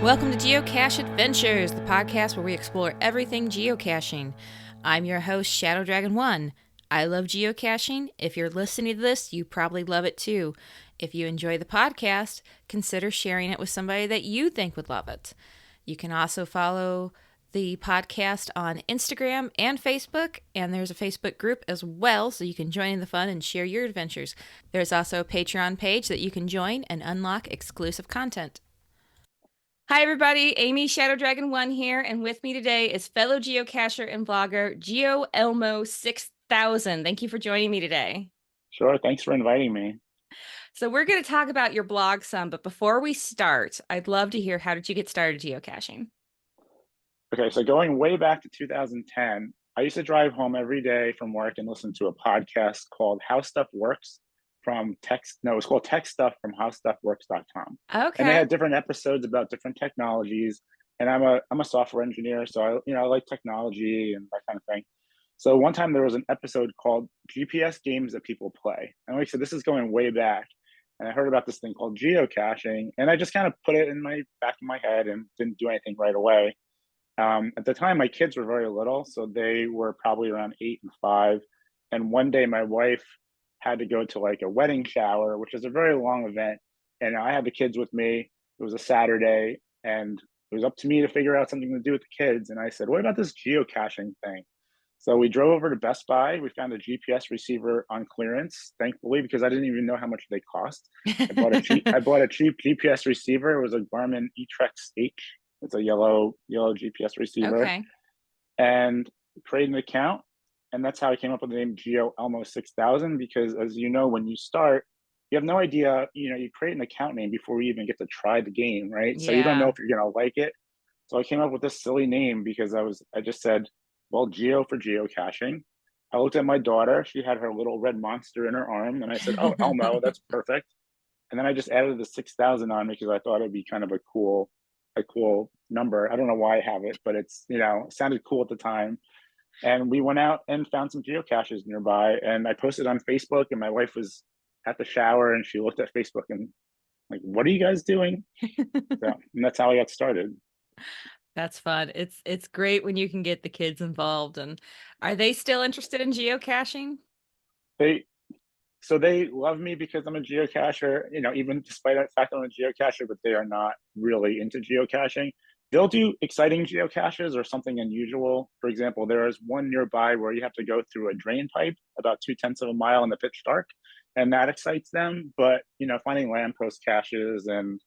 Welcome to Geocache Adventures, the podcast where we explore everything geocaching. I'm your host, Shadow Dragon 1. I love geocaching. If you're listening to this, you probably love it too. If you enjoy the podcast, consider sharing it with somebody that you think would love it. You can also follow the podcast on Instagram and Facebook, and there's a Facebook group as well, so you can join in the fun and share your adventures. There's also a Patreon page that you can join and unlock exclusive content. Hi, everybody. Amy Shadow Dragon 1 here, and with me today is fellow geocacher and vlogger Elmo 6000. Thank you for joining me today. Sure. Thanks for inviting me. So we're going to talk about your blog some, but before we start, I'd love to hear, how did you get started geocaching? Okay, so going way back to 2010, I used to drive home every day from work and listen to a podcast called How Stuff Works it was called Tech Stuff from howstuffworks.com. And they Okay. had different episodes about different technologies. And I'm a software engineer, so I like technology and that kind of thing. So one time there was an episode called GPS games that people play. And like I said, this is going way back. And I heard about this thing called geocaching, and I just kind of put it in my back of my head and didn't do anything right away. At the time, my kids were very little, so they were probably around 8 and 5. And one day, my wife had to go to like a wedding shower, which is a very long event. And I had the kids with me. It was a Saturday, and it was up to me to figure out something to do with the kids. And I said, "What about this geocaching thing?" So we drove over to Best Buy. We found a GPS receiver on clearance, thankfully, because I didn't even know how much they cost. I bought a cheap GPS receiver. It was a Garmin eTrex H. It's a yellow GPS receiver, Okay. and created an account. And that's how I came up with the name Geo Elmo 6000, because as you know, when you start, you have no idea, you create an account name before you even get to try the game, right? So you don't know Yeah. if you're gonna like it. So I came up with this silly name because I just said, well, Geo for geocaching. I looked at my daughter, she had her little red monster in her arm, and I said, "Oh, Elmo, that's perfect." And then I just added the 6,000 on because I thought it'd be kind of a cool number. I don't know why I have it, but it sounded cool at the time. And we went out and found some geocaches nearby, and I posted on Facebook, and my wife was at the shower and she looked at Facebook and like, "What are you guys doing?" So, and that's how I got started. That's fun. It's great when you can get the kids involved. And are they still interested in geocaching? They So they love me because I'm a geocacher, even despite the fact I'm a geocacher, but they are not really into geocaching. They'll do exciting geocaches or something unusual. For example, there is one nearby where you have to go through a drain pipe about 2/10 of a mile in the pitch dark, and that excites them. But finding lamppost caches and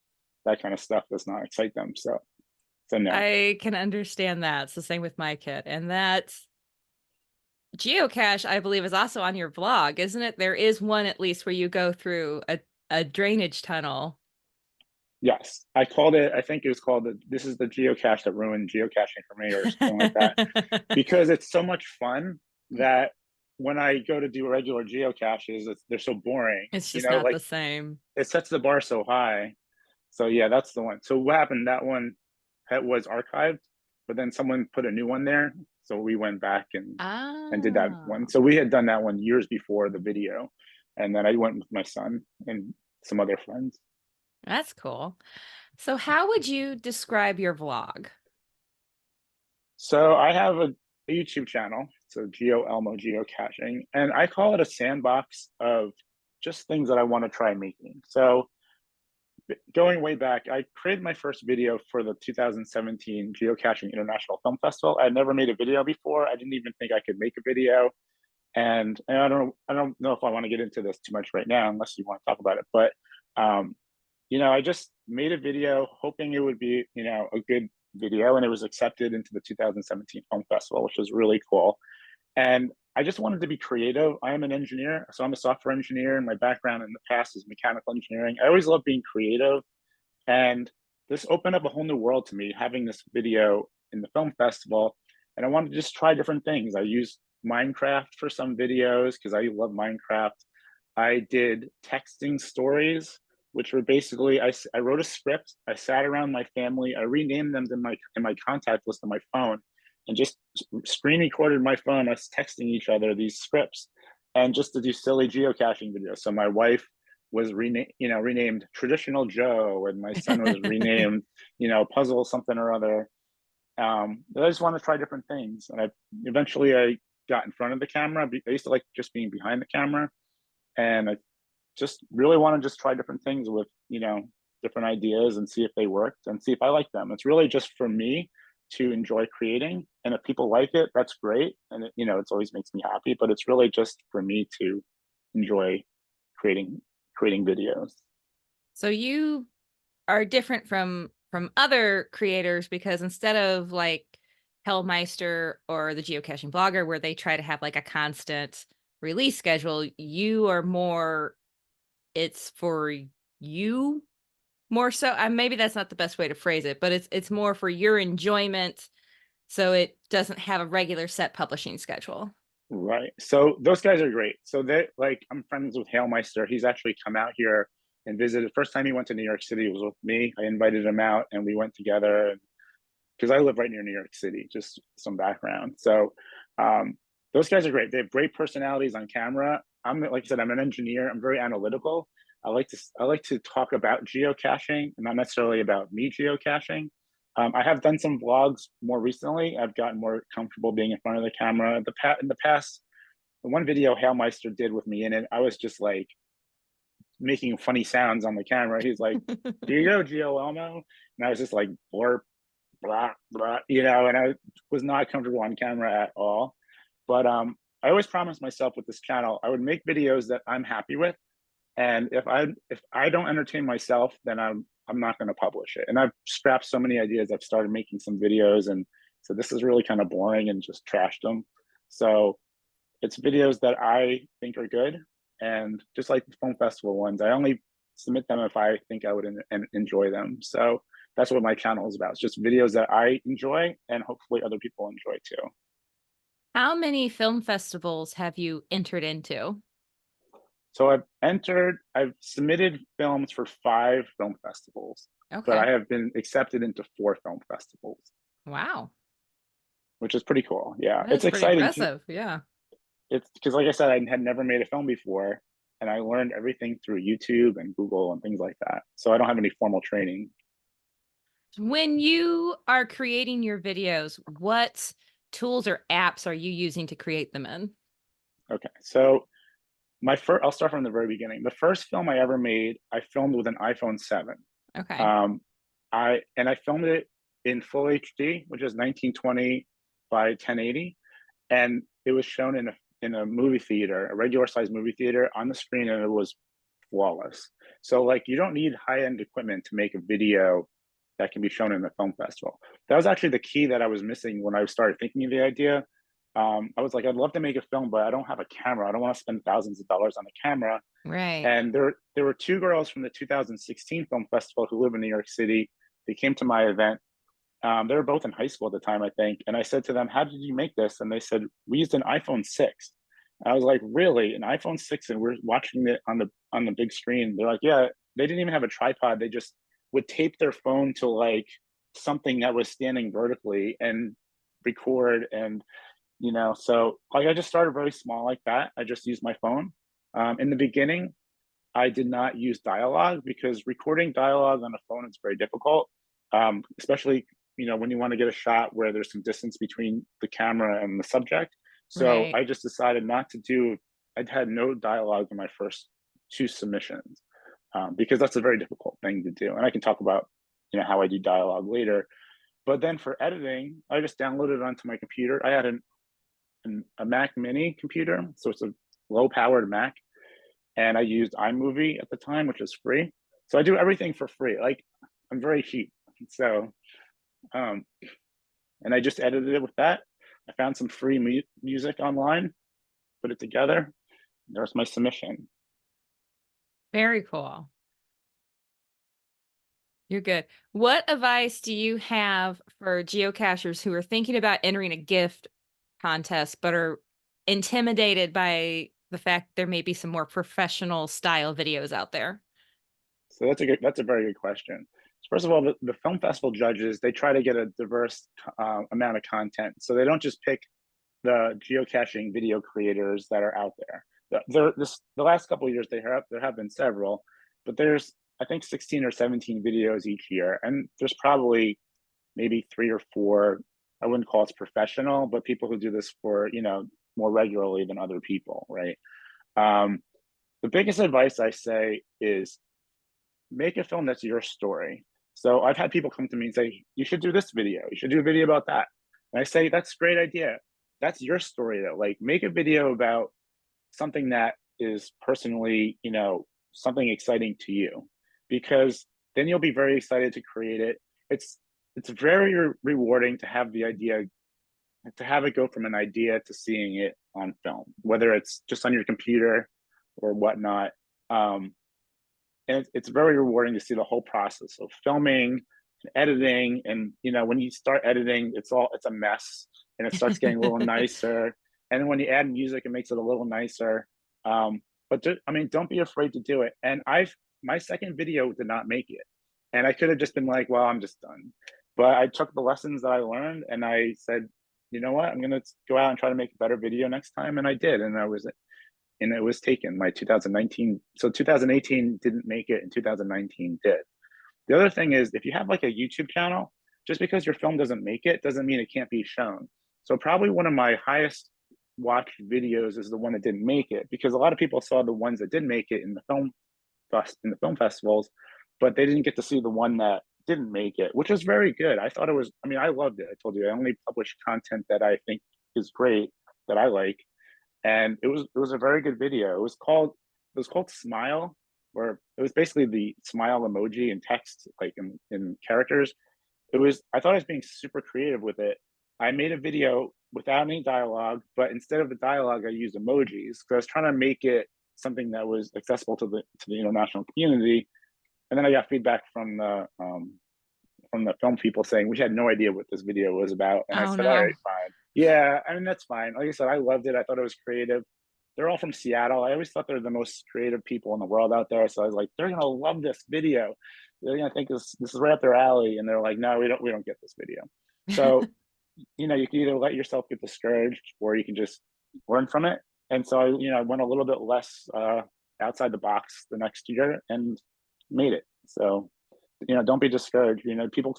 that kind of stuff does not excite them. So no. I can understand that. It's the same with my kid. And that geocache, I believe, is also on your blog, isn't it? There is one at least where you go through a drainage tunnel. Yes, I called it. I think it was called "This is the geocache that ruined geocaching for me," or something like that, because it's so much fun that when I go to do regular geocaches, they're so boring. It's just not Like the same. it sets the bar so high. So yeah, that's the one. So what happened? That one was archived, but then someone put a new one there. So we went back and did that one. Ah, So we had done that one years before the video, and then I went with my son and some other friends. that's cool. So how would you describe your vlog? So I have a YouTube channel, so Geo Elmo Geocaching, and I call it a sandbox of just things that I want to try making. So going way back, I created my first video for the 2017 Geocaching International Film Festival. I had never made a video before. I didn't even think I could make a video, and I don't know if I want to get into this too much right now, unless you want to talk about it. But um, I just made a video hoping it would be, a good video, and it was accepted into the 2017 Film Festival, which was really cool. And I just wanted to be creative. I am an engineer, so I'm a software engineer, and my background in the past is mechanical engineering. I always love being creative, and this opened up a whole new world to me having this video in the film festival. And I wanted to just try different things. I used Minecraft for some videos because I love Minecraft. I did texting stories, which were basically I wrote a script. I sat around my family. I renamed them in my contact list on my phone, and just screen recorded my phone us texting each other these scripts, and just to do silly geocaching videos. So my wife was renamed Traditional Joe, and my son was renamed, Puzzle something or other. But I just want to try different things, and I got in front of the camera. I used to like just being behind the camera, and I just really want to just try different things with different ideas and see if they worked and see if I like them. It's really just for me to enjoy creating, and if people like it, that's great, and it always makes me happy. But it's really just for me to enjoy creating videos. So you are different from other creators because instead of like Hellmeister or the geocaching blogger where they try to have like a constant release schedule, you are more it's for you more so. Maybe that's not the best way to phrase it, but it's more for your enjoyment, so it doesn't have a regular set publishing schedule. Right. So those guys are great. So they like I'm friends with Hailmeister. He's actually come out here and visited. First time he went to New York City was with me. I invited him out and we went together because I live right near New York City, just some background. So those guys are great. They have great personalities on camera. Like I said, I'm an engineer. I'm very analytical. I like to talk about geocaching and not necessarily about me geocaching. I have done some vlogs more recently. I've gotten more comfortable being in front of the camera. In the past, the one video Hailmeister did with me in it, I was just like making funny sounds on the camera. He's like, "Here you go, Geo Elmo," and I was just like, "Blurp, blah blah," and I was not comfortable on camera at all. But I always promised myself with this channel, I would make videos that I'm happy with, and if I don't entertain myself, then I'm not going to publish it. And I've scrapped so many ideas. I've started making some videos, and so this is really kind of boring and just trashed them. So it's videos that I think are good, and just like the film festival ones, I only submit them if I think I would enjoy them. So that's what my channel is about. It's just videos that I enjoy, and hopefully other people enjoy too. How many film festivals have you entered into? So I've submitted films for 5 film festivals, but Okay. I have been accepted into 4 film festivals, Wow. which is pretty cool. Yeah, That it's is pretty exciting. impressive. Yeah. It's because, like I said, I had never made a film before, and I learned everything through YouTube and Google and things like that. So I don't have any formal training. When you are creating your videos, what tools or apps are you using to create them in? Okay, so I'll start from the very beginning. The first film I ever made, I filmed with an iPhone 7. Okay. Um, I filmed it in full HD, which is 1920 by 1080, and it was shown in a movie theater, a regular sized movie theater on the screen, and it was flawless. So like you don't need high end equipment to make a video that can be shown in the film festival. That was actually the key that I was missing when I started thinking of the idea. I was like, I'd love to make a film, but I don't have a camera. I don't want to spend thousands of dollars on a camera. Right. And there were 2 girls from the 2016 film festival who live in New York City. They came to my event. They were both in high school at the time, I think. And I said to them, "How did you make this?" And they said, "We used an iPhone 6." And I was like, "Really? An iPhone 6?" And we're watching it on the big screen. They're like, "Yeah." They didn't even have a tripod. They just would tape their phone to like something that was standing vertically and record. And so like I just started very small like that. I just used my phone. In the beginning, I did not use dialogue because recording dialogue on a phone is very difficult, especially when you want to get a shot where there's some distance between the camera and the subject. So Right. I just decided not to do. I had no dialogue in my first 2 submissions because that's a very difficult thing to do, and I can talk about how I do dialogue later. But then for editing, I just downloaded it onto my computer. I had a Mac Mini computer, so it's a low powered Mac, and I used iMovie at the time, which is free. So I do everything for free. Like I'm very cheap. So um, and I just edited it with that. I found some free music online, put it together. There's my submission. Very cool. You're good. What advice do you have for geocachers who are thinking about entering a gift contest but are intimidated by the fact there may be some more professional style videos out there? So that's a very good question. So first of all, the film festival judges, they try to get a diverse amount of content. So they don't just pick the geocaching video creators that are out there. the last couple of years there have been several, but there's I think 16 or 17 videos each year, and there's probably maybe three or four. I wouldn't call it professional, but people who do this for more regularly than other people, right? Um, the biggest advice I say is make a film that's your story. So I've had people come to me and say, you should do this video. You should do a video about that. And I say, that's a great idea. That's your story though. Like make a video about something that is personally, something exciting to you, because then you'll be very excited to create it. It's very rewarding to have the idea, to have it go from an idea to seeing it on film, whether it's just on your computer or whatnot. And it's very rewarding to see the whole process of filming and editing. And when you start editing, it's a mess, and it starts getting a little nicer. And then when you add music, it makes it a little nicer. But I mean, don't be afraid to do it. And my second video did not make it, and I could have just been like, well, I'm just done. But I took the lessons that I learned, and I said, you know what, I'm gonna go out and try to make a better video next time, and I did, and it was taken my 2019. So 2018 didn't make it, and 2019 did. The other thing is, if you have like a YouTube channel, just because your film doesn't make it doesn't mean it can't be shown. So probably one of my highest watched videos is the one that didn't make it, because a lot of people saw the ones that did make it in the film festivals, but they didn't get to see the one that didn't make it, which was very good. I thought it was. I mean, I loved it. I told you I only publish content that I think is great, that I like, and it was a very good video. It was called Smile, where it was basically the smile emoji in text, like in characters. I thought I was being super creative with it. I made a video without any dialogue, but instead of the dialogue, I used emojis because I was trying to make it something that was accessible to the international community. And then I got feedback from the film people saying we had no idea what this video was about. And I Oh said, all no. right, fine. Yeah, I mean, that's fine. Like I said, I loved it. I thought it was creative. They're all from Seattle. I always thought they're the most creative people in the world out there. So I was like, they're gonna love this video. They're gonna think this is right up their alley. And they're like, no, we don't get this video. So, you can either let yourself get discouraged, or you can just learn from it. And so I went a little bit less outside the box the next year and made it. So don't be discouraged. People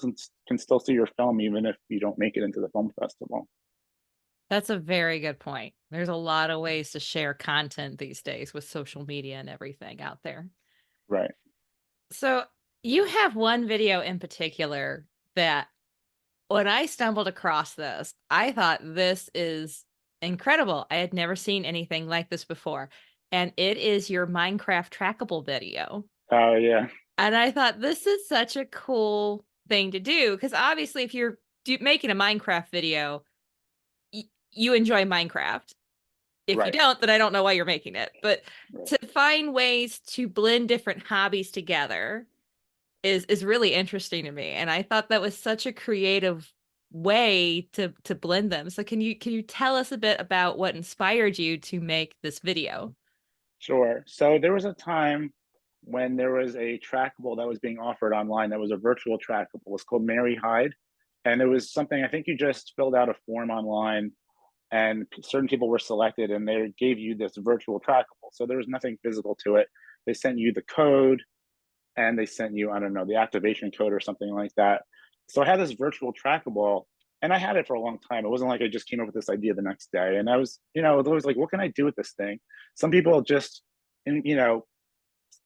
can still see your film even if you don't make it into the film festival. That's a very good point. There's a lot of ways to share content these days with social media and everything out there. Right. So, you have one video in particular that when I stumbled across this, I thought this is incredible. I had never seen anything like this before. And it is your Minecraft trackable video. Oh yeah. And I thought this is such a cool thing to do because obviously, if you're making a Minecraft video, you enjoy Minecraft. If you Right. don't, then I don't know why you're making it. But Right. to find ways to blend different hobbies together is really interesting to me. And I thought that was such a creative way to blend them. So can you tell us a bit about what inspired you to make this video? Sure. So there was a time when there was a trackable that was being offered online that was a virtual trackable. It was called Mary Hyde. And it was something, I think you just filled out a form online, and certain people were selected, and they gave you this virtual trackable. So there was nothing physical to it. They sent you the code, and they sent you, I don't know, the activation code or something like that. So I had this virtual trackable, and I had it for a long time. It wasn't like I just came up with this idea the next day. And I was, always like, what can I do with this thing? Some people just,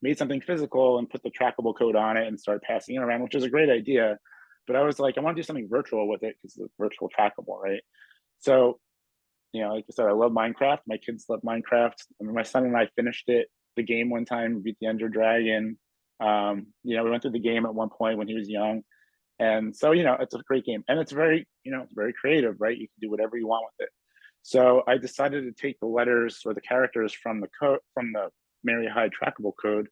made something physical and put the trackable code on it and started passing it around, which is a great idea. But I was like, I want to do something virtual with it because it's virtual trackable, right? So, like I said, I love Minecraft. My kids love Minecraft. I mean, my son and I finished the game one time, we beat the Ender Dragon. We went through the game at one point when he was young. And so, it's a great game. And it's it's very creative, right? You can do whatever you want with it. So I decided to take the letters or the characters from the code from the Mary Hyde trackable code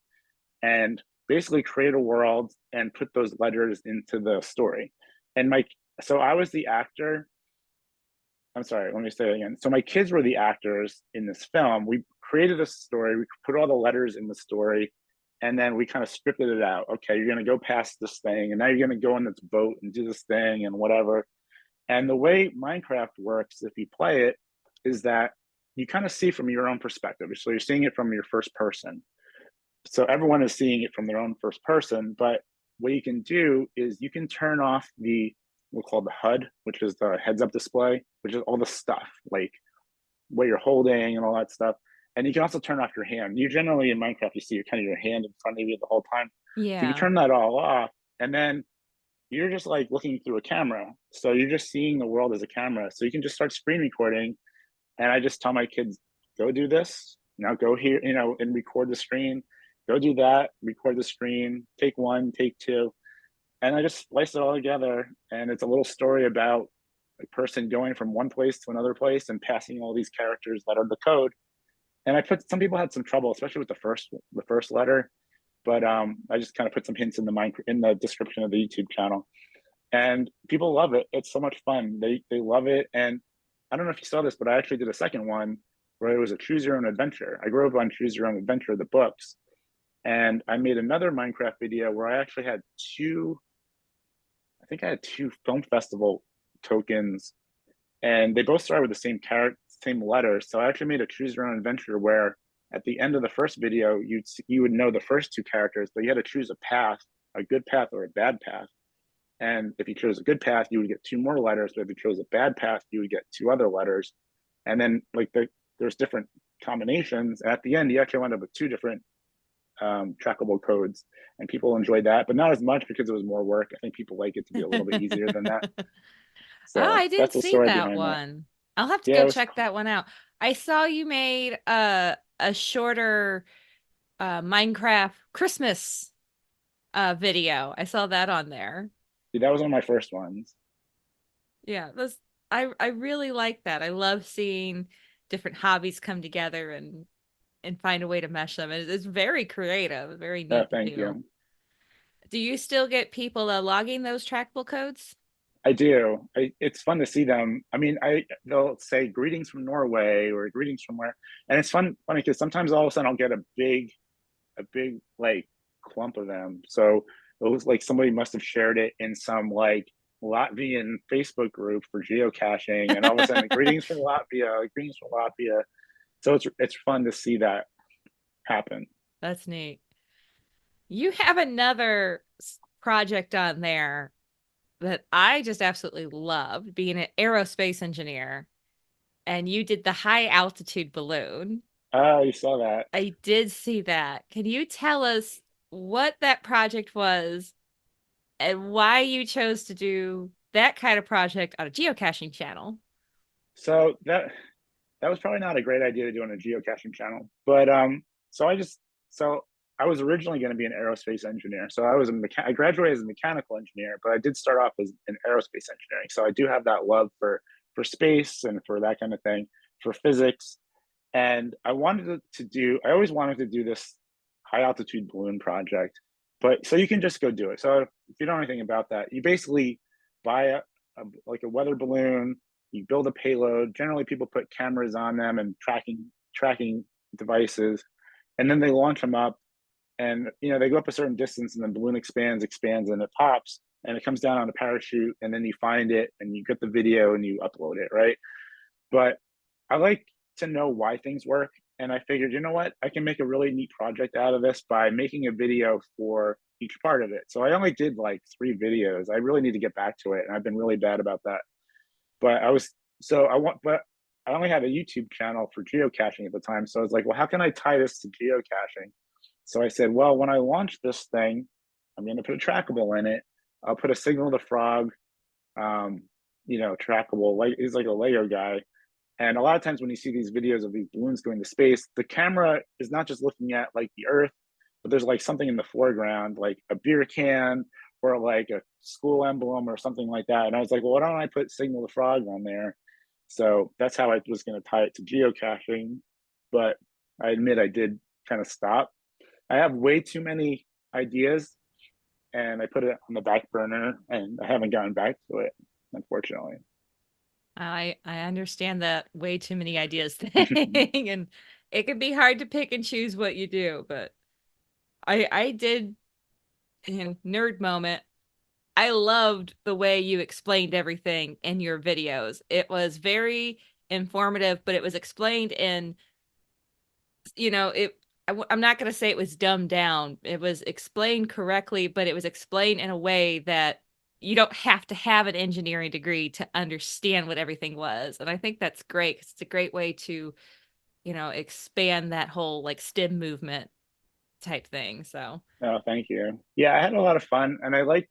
and basically create a world and put those letters into the story. And so I was the actor. I'm sorry, let me say it again. So my kids were the actors in this film. We created a story, we put all the letters in the story, and then we kind of scripted it out. Okay, you're gonna go past this thing, and now you're gonna go on this boat and do this thing and whatever. And the way Minecraft works, if you play it, is that you kind of see from your own perspective. So you're seeing it from your first person. So everyone is seeing it from their own first person. But what you can do is you can turn off the, we'll call the HUD, which is the heads up display, which is all the stuff like what you're holding and all that stuff. And you can also turn off your hand. You generally in Minecraft, you see your kind of your hand in front of you the whole time. So you Yeah. turn that all off, and then you're just like looking through a camera. So you're just seeing the world as a camera. So you can just start screen recording. And I just tell my kids, go do this. Now go here, and record the screen. Go do that, record the screen, take one, take two. And I just splice it all together. And it's a little story about a person going from one place to another place and passing all these characters that are the code. And I put some people had some trouble, especially with the first letter. But I just kind of put some hints in the description of the YouTube channel, and people love it. It's so much fun. They love it. And I don't know if you saw this, but I actually did a second one where it was a choose your own adventure. I grew up on choose your own adventure, the books, and I made another Minecraft video where I actually had two. I think I had two film festival tokens, and they both started with the same letters. So I actually made a choose your own adventure where at the end of the first video you would know the first two characters, but you had to choose a path, a good path or a bad path. And if you chose a good path, you would get two more letters. But if you chose a bad path, you would get two other letters. And then there's different combinations. And at the end, you actually wound up with two different trackable codes, and people enjoyed that, but not as much because it was more work. I think people like it to be a little bit easier than that. Oh, So I didn't that's the see story that behind that. one. I'll have to Yeah, go it was. check that one out. I saw you made a shorter Minecraft Christmas video. I saw that on there. That was one of my first ones. Yeah, that's I really like that. I love seeing different hobbies come together and find a way to mesh them. It's very creative, very neat to Thank do. you. Do you still get people logging those trackable codes? I do. It's fun to see them. I mean, they'll say greetings from Norway or greetings from where, and it's funny because sometimes all of a sudden I'll get a big like clump of them. So it was like somebody must have shared it in some like Latvian Facebook group for geocaching, and all of a sudden, greetings from Latvia, greetings from Latvia. So it's fun to see that happen. That's neat. You have another project on there that I just absolutely loved, being an aerospace engineer, and you did the high altitude balloon. Oh, you saw that. I did see that. Can you tell us what that project was and why you chose to do that kind of project on a geocaching channel? So that was probably not a great idea to do on a geocaching channel. But so I was originally going to be an aerospace engineer. So I graduated as a mechanical engineer, but I did start off as in aerospace engineering. So I do have that love for space and for that kind of thing, for physics. And I always wanted to do this high altitude balloon project. But so you can just go do it. So if you don't know anything about that, you basically buy like a weather balloon, you build a payload. Generally, people put cameras on them and tracking devices, and then they launch them up. And they go up a certain distance, and the balloon expands, and it pops, and it comes down on a parachute, and then you find it, and you get the video, and you upload it, right? But I like to know why things work. And I figured, you know what? I can make a really neat project out of this by making a video for each part of it. So I only did like 3 videos. I really need to get back to it. And I've been really bad about that. But but I only had a YouTube channel for geocaching at the time. So I was like, well, how can I tie this to geocaching? So I said, well, when I launch this thing, I'm going to put a trackable in it. I'll put a signal to frog, um, trackable. Like he's like a Lego guy. And a lot of times when you see these videos of these balloons going to space, the camera is not just looking at like the Earth, but there's like something in the foreground, like a beer can or like a school emblem or something like that. And I was like, well, why don't I put Signal the Frog on there? So that's how I was going to tie it to geocaching. But I admit I did kind of stop. I have way too many ideas, and I put it on the back burner, and I haven't gotten back to it, unfortunately. I understand that way too many ideas thing, and it can be hard to pick and choose what you do, but I did nerd moment. I loved the way you explained everything in your videos. It was very informative, but it was explained in, it. I'm not going to say it was dumbed down. It was explained correctly, but it was explained in a way that you don't have to have an engineering degree to understand what everything was. And I think that's great 'cause it's a great way to, expand that whole like STEM movement type thing. So, Oh, thank you. Yeah, I had a lot of fun, and I like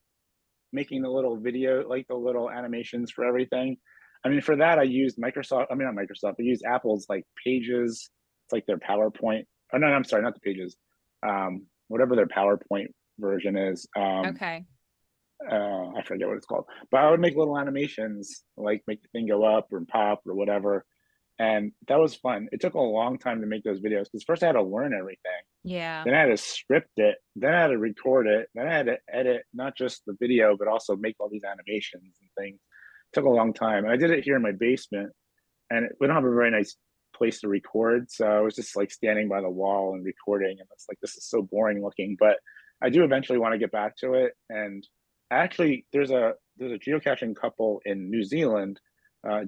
making the little video, like the little animations for everything. I mean, for that, I used Microsoft. I mean, not Microsoft. I used Apple's like Pages. It's like their PowerPoint. Oh no, I'm sorry, not the Pages. Whatever their PowerPoint version is. okay. I forget what it's called. But I would make little animations, like make the thing go up or pop or whatever. And that was fun. It took a long time to make those videos because first I had to learn everything. Yeah. Then I had to script it. Then I had to record it. Then I had to edit not just the video, but also make all these animations and things. It took a long time. And I did it here in my basement. And we don't have a very nice place to record. So I was just like standing by the wall and recording. And it's like, this is so boring looking. But I do eventually want to get back to it. And actually, there's a geocaching couple in New Zealand,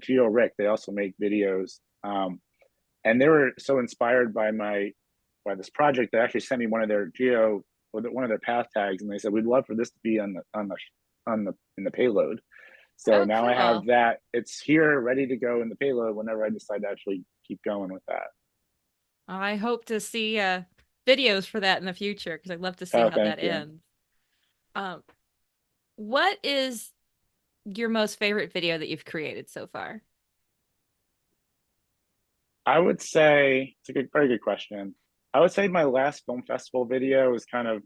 Geo Rick. They also make videos. And they were so inspired by this project, they actually sent me one of their one of their path tags, and they said we'd love for this to be on the in the payload. So Oh, now I have cool. that. It's here, ready to go in the payload whenever I decide to actually keep going with that. I hope to see videos for that in the future because I'd love to see Oh, how thank that you. ends. Um, what is your most favorite video that you've created so far? I would say it's a very good question. I would say my last film festival video is kind of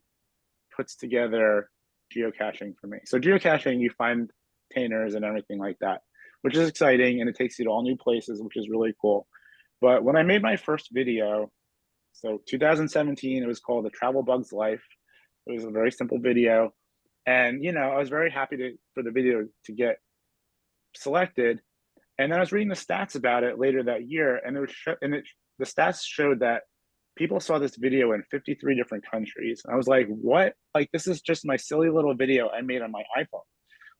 puts together geocaching for me. So geocaching, you find containers and everything like that, which is exciting, and it takes you to all new places, which is really cool. But when I made my first video, so 2017, it was called "The Travel Bug's Life." It was a very simple video, and I was very happy for the video to get selected. And then I was reading the stats about it later that year, and the stats showed that people saw this video in 53 different countries. I was like, what? Like, this is just my silly little video I made on my iPhone.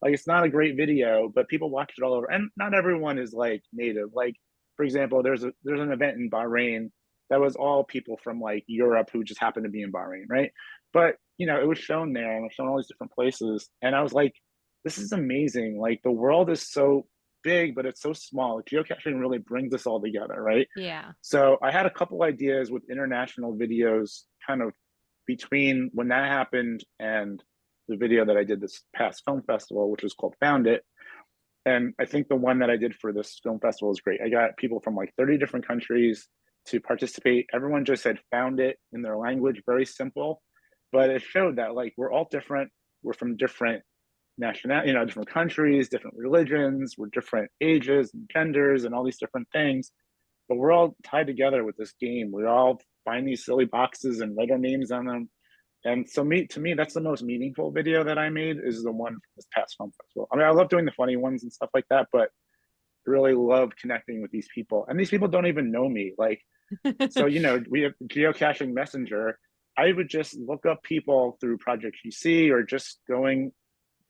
Like, it's not a great video, but people watch it all over. And not everyone is like native. Like, for example, there's an event in Bahrain that was all people from like Europe who just happened to be in Bahrain, right? But it was shown there and it was shown all these different places. And I was like, this is amazing. Like the world is so big, but it's so small. Geocaching really brings us all together, right? Yeah. So I had a couple ideas with international videos kind of between when that happened and the video that I did this past film festival, which was called Found It. And I think the one that I did for this film festival is great. I got people from like 30 different countries to participate. Everyone just said found it in their language, very simple. But it showed that like we're all different. We're from different different countries, different religions, we're different ages and genders and all these different things. But we're all tied together with this game. We all find these silly boxes and write our names on them. And so to me, that's the most meaningful video that I made is the one from this past film festival. I mean, I love doing the funny ones and stuff like that, but I really love connecting with these people. And these people don't even know me. Like, so we have geocaching messenger. I would just look up people through Project GC or just going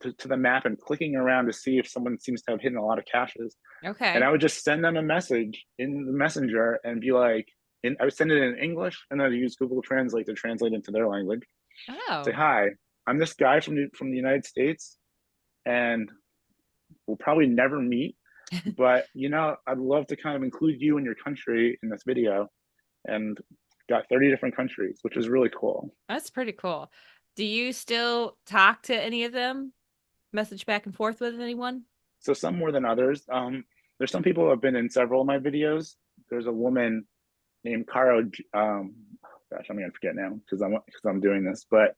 to the map and clicking around to see if someone seems to have hidden a lot of caches. And I Okay. would just send them a message in the messenger and be like, I would send it in English and then I'd use Google Translate to translate into their language. Say, Oh, hi, I'm this guy from the United States and we'll probably never meet, but I'd love to kind of include you and your country in this video. And got 30 different countries, which is really cool. that's pretty cool. Do you still talk to any of them? Message back and forth with anyone? So some more than others. There's some people who have been in several of my videos. There's a woman named Caro. Gosh, I'm gonna forget now because I'm doing this. But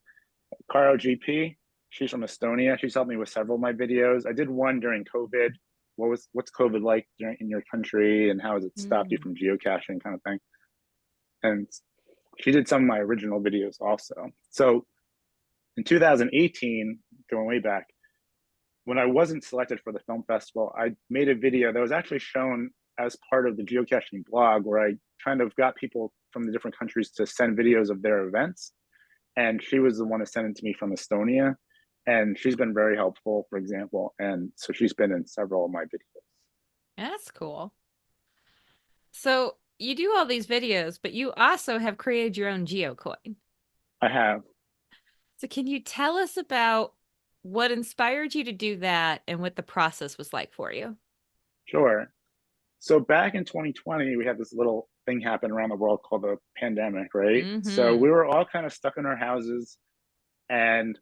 Caro GP, she's from Estonia. She's helped me with several of my videos. I did one during COVID. What's COVID like in your country, and how has it stopped you Mm. from geocaching, kind of thing. And she did some of my original videos also. So in 2018, going way back, when I wasn't selected for the film festival, I made a video that was actually shown as part of the geocaching blog where I kind of got people from the different countries to send videos of their events. And she was the one to send it to me from Estonia. And she's been very helpful, for example. And so she's been in several of my videos. That's cool. So you do all these videos, but you also have created your own geocoin. I have. So can you tell us about what inspired you to do that and what the process was like for you? Sure. So back in 2020, we had this little thing happen around the world called the pandemic, right? So Mm-hmm. we were all kind of stuck in our houses, and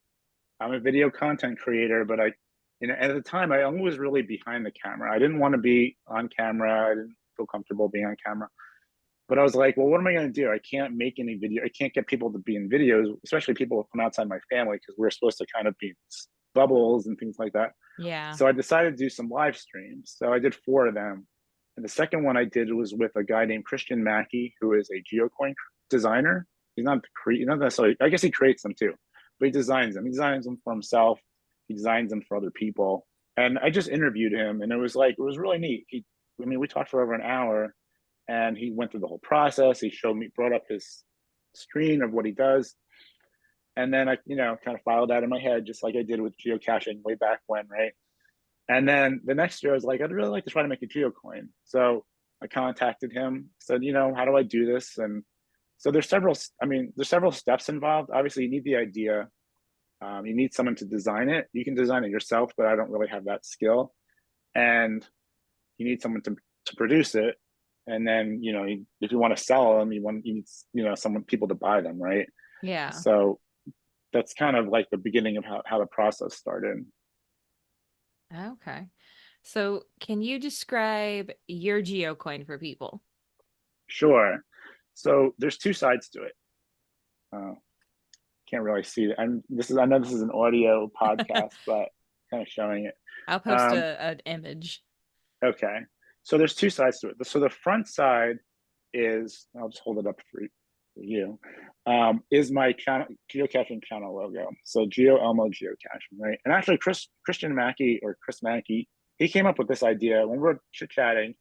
I'm a video content creator, but at the time, I only was really behind the camera. I didn't want to be on camera. I didn't feel comfortable being on camera. But I was like, well, what am I going to do? I can't make any video. I can't get people to be in videos, especially people from outside my family, because we're supposed to kind of be in bubbles and things like that. Yeah. So I decided to do some live streams. So I did 4 of them. And the second one I did was with a guy named Christian Mackey, who is a geocoin designer. He's not necessarily, I guess he creates them too, but he designs them. He designs them for himself. He designs them for other people. And I just interviewed him, and it was really neat. We talked for over an hour, and he went through the whole process. He showed me, brought up his screen of what he does. And then I, kind of filed that in my head, just like I did with geocaching way back when, right? And then the next year, I was like, I'd really like to try to make a geocoin. So I contacted him, said, how do I do this? And so there's several steps involved. Obviously, you need the idea. You need someone to design it. You can design it yourself, but I don't really have that skill. And you need someone to produce it. And then, if you want to sell them, you need, people to buy them, right? Yeah. So that's kind of like the beginning of how the process started. Okay. So can you describe your geocoin for people? Sure. So there's two sides to it. Uh, can't really see it. I know this is an audio podcast, but kind of showing it. I'll post Um, an image. okay. So there's two sides to it. So the front side is, I'll just hold it up for you, is my channel, geocaching channel logo. So Elmo geocaching, right? And actually, Christian Mackey or Chris Mackey, he came up with this idea when we were chit chatting.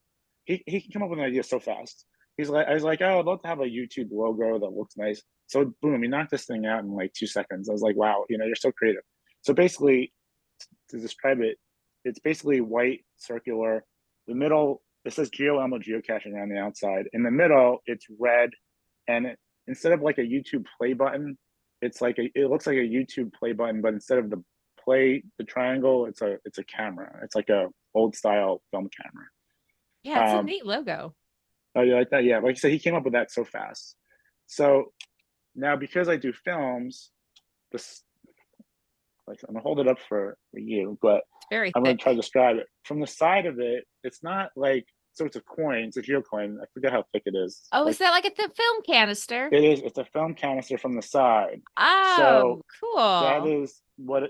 He came up with an idea so fast. I was like, oh, I'd love to have a YouTube logo that looks nice. So boom, he knocked this thing out in like 2 seconds. I was like, wow, you're so creative. So basically, to describe it, it's basically white, circular. The middle, it says Geo Elmo geocaching on the outside. In the middle, it's red, and instead of like a YouTube play button, it looks like a YouTube play button, but instead of the triangle, it's a camera. It's like a old style film camera. Yeah, it's a Um, neat logo. oh, you like that? Yeah, like I said, he came up with that so fast. So now because I do films, this like I'm gonna hold it up for you, but It's very I'm gonna try to thick. describe it. From the side of it, it's not like so it's a coin, it's a geocoin. I forget how thick it is. Oh, is Like that like a film canister? it's a film canister from the side. So Oh, that cool. is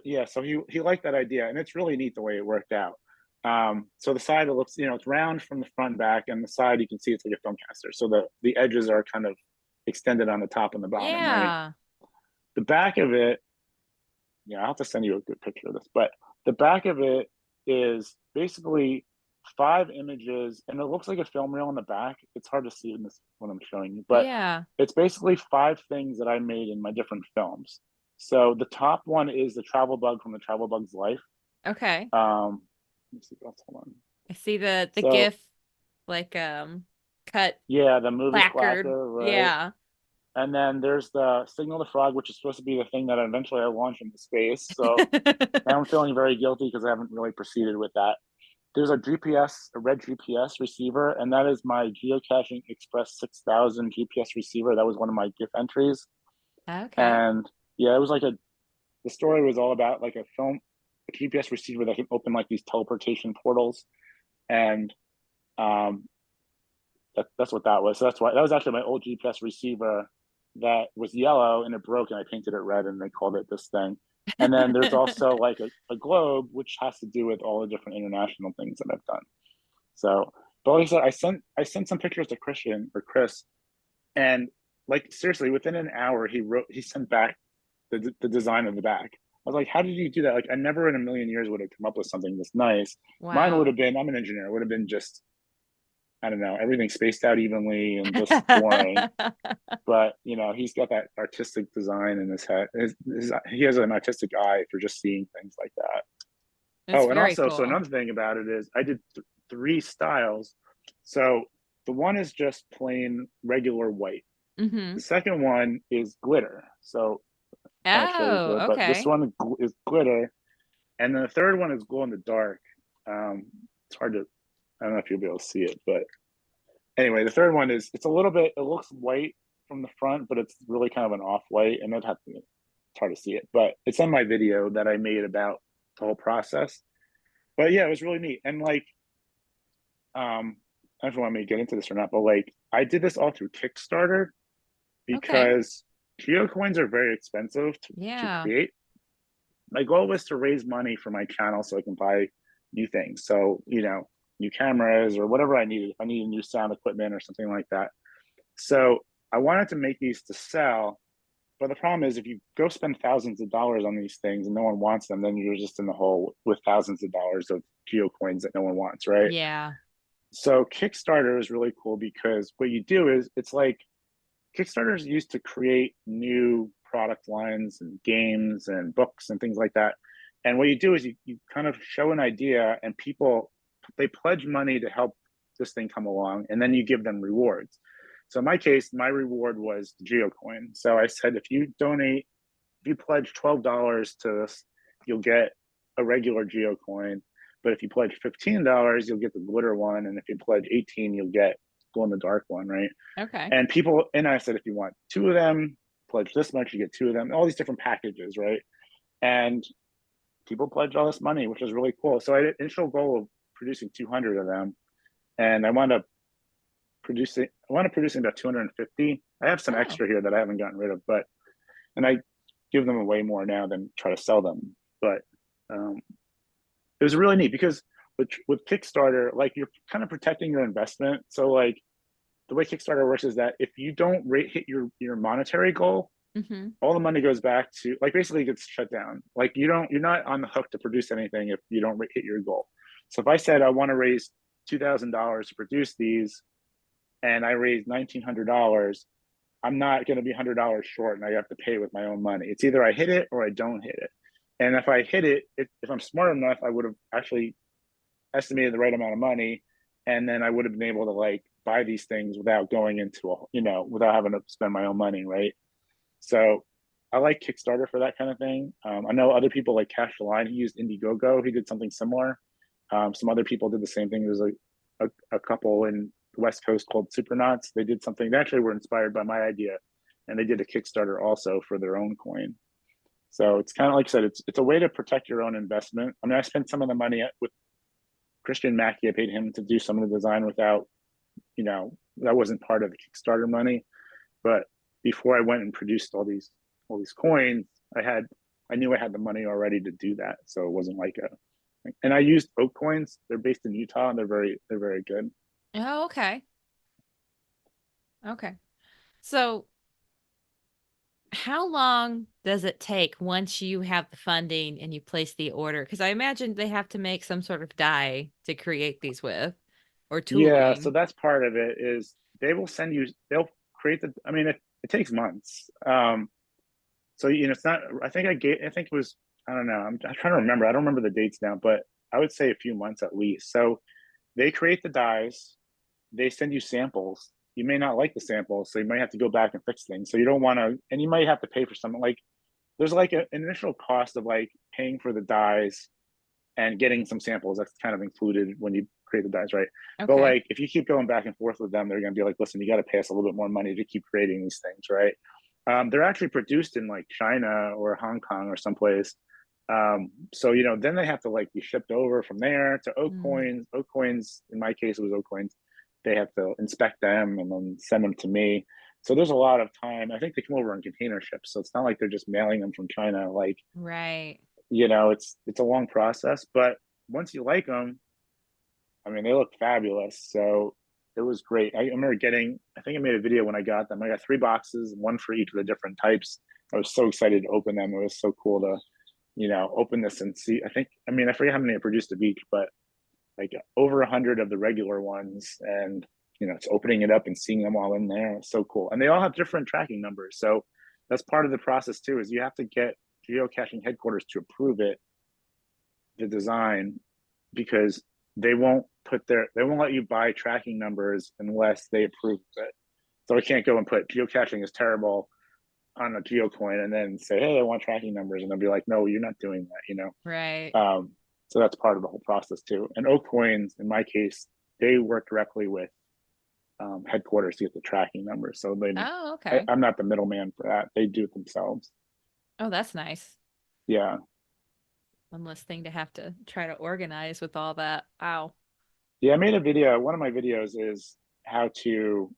yeah, so he liked that idea, and it's really neat the way it worked out. So the side, it looks, it's round from the front back, and the side you can see it's like a film canister. So the edges are kind of extended on the top and the bottom, right? Yeah. The back of it, yeah, I'll have to send you a good picture of this, but the back of it is basically 5 images, and it looks like a film reel in the back. It's hard to see in this when I'm showing you, but Yeah. it's basically 5 things that I made in my different films. So the top one is the travel bug from the travel bug's life. Okay. Let me see what else. Hold on. I see the So GIF like cut yeah, the movie placard. Clacker, right? Yeah. And then there's the Signal the Frog, which is supposed to be the thing that eventually I launch into space. So now I'm feeling very guilty because I haven't really proceeded with that. There's a red GPS receiver, and that is my Geocaching Express 6000 GPS receiver. That was one of my GIF entries. Okay. And yeah, the story was all about like a GPS receiver that can open like these teleportation portals. And um, that's what that was. So that's why that was actually my old GPS receiver that was yellow and it broke, and I painted it red and they called it this thing. And then there's also like a globe, which has to do with all the different international things that I've done. So, but like I said, I sent some pictures to Christian or Chris, and like seriously, within an hour, he sent back the design of the back. I was like, how did you do that? Like, I never in a million years would have come up with something this nice. Mine would Wow. have been, I'm an engineer, would have been just, I don't know, everything spaced out evenly and just boring. But he's got that artistic design in his head. He has an artistic eye for just seeing things like that. It's Oh, and very also, so cool. another thing about it is I did 3 styles. So the one is just plain regular white. Mm-hmm. The second one is glitter. So kind of show you Oh, here, but this okay. one is glitter, and then the third one is glow in the dark. It's hard to, I don't know if you'll be able to see it, but anyway, the third one is it's a little bit. It looks white from the front, but it's really kind of an off white, and it's hard to see it, but it's on my video that I made about the whole process. But yeah, it was really neat, and like, I don't know if you want me to get into this or not, but like, I did this all through Kickstarter Okay. because geocoins are very expensive to Yeah. create. My goal was to raise money for my channel so I can buy new things. So, new cameras or whatever I needed. If I needed new sound equipment or something like that. So I wanted to make these to sell. But the problem is if you go spend thousands of dollars on these things and no one wants them, then you're just in the hole with thousands of dollars of geocoins that no one wants, right? Yeah. So Kickstarter is really cool because what you do is it's like Kickstarter is used to create new product lines and games and books and things like that. And what you do is you kind of show an idea and people, they pledge money to help this thing come along, and then you give them rewards. So in my case, my reward was the geocoin. So I said, if you pledge $12 to this, you'll get a regular geocoin. But if you pledge $15, you'll get the glitter one. And if you pledge 18, you'll get glow in the dark one, right? Okay. And I said, if you want two of them, pledge this much, you get two of them, all these different packages, right? And people pledged all this money, which was really cool. So I had an initial goal of producing 200 of them. And I wound up producing about 250. I have some Oh. extra here that I haven't gotten rid of, and I give them away more now than try to sell them. But um, it was really neat because with Kickstarter, like you're kind of protecting your investment. So like the way Kickstarter works is that if you don't hit your monetary goal, Mm-hmm. all the money goes back to like basically it gets shut down. Like you're not on the hook to produce anything if you don't hit your goal. So if I said I want to raise $2,000 to produce these, and I raised $1,900, I'm not going to be $100 short, and I have to pay it with my own money. It's either I hit it or I don't hit it. And if I hit it, if I'm smart enough, I would have actually estimated the right amount of money, and then I would have been able to like buy these things without going into without having to spend my own money, right? So I like Kickstarter for that kind of thing. I know other people like Cash the Line. He used Indiegogo. He did something similar. Some other people did the same thing. There's a couple in the West Coast called Supernauts. They did something. They actually were inspired by my idea, and they did a Kickstarter also for their own coin. So it's kind of like I said, it's a way to protect your own investment. I mean, I spent some of the money with Christian Mackey. I paid him to do some of the design without, that wasn't part of the Kickstarter money. But before I went and produced all these coins, I knew I had the money already to do that. So it wasn't like and I used oak coins. They're based in Utah and they're very good. Oh, okay. Okay. So, how long does it take once you have the funding and you place the order? Because I imagine they have to make some sort of die to create these with, or Yeah, so tooling. that's part of it is they'll create I mean, it takes months. So, it's not, I think it was, I don't know, I'm trying to remember. I don't remember the dates now, but I would say a few months at least. So they create the dies, they send you samples. You may not like the samples, so you might have to go back and fix things. So you don't want to, and you might have to pay for something like there's like an initial cost of like paying for the dies and getting some samples. That's kind of included when you create the dies, right? But Okay. like if you keep going back and forth with them, they're going to be like, listen, you got to pay us a little bit more money to keep creating these things, right? They're actually produced in like China or Hong Kong or someplace. So then they have to like be shipped over from there to oak Mm, coins. Oak coins, in my case, it was oak coins. They have to inspect them and then send them to me. So there's a lot of time. I think they come over on container ships, so it's not like they're just mailing them from China. Like right. it's a long process, but once you like them, I mean, they look fabulous. So it was great. I remember I think I made a video when I got them. I got 3 boxes, one for each of the different types. I was so excited to open them. It was so cool to, open this and see. I mean, I forget how many I produced a each, but like over 100 of the regular ones. And, it's opening it up and seeing them all in there. It's so cool. And they all have different tracking numbers. So that's part of the process too, is you have to get geocaching headquarters to approve the design, because they won't let you buy tracking numbers unless they approve it. So I can't go and put geocaching is terrible on a geocoin and then say, hey, I want tracking numbers, and they'll be like, no, you're not doing that. Right. So that's part of the whole process too. And Oak Coins, in my case, they work directly with headquarters to get the tracking numbers. So Oh, okay. I'm not the middleman for that. They do it themselves. Oh, that's nice. Yeah. One less thing to have to try to organize with all that. Wow. Yeah. I made a video. One of my videos is how to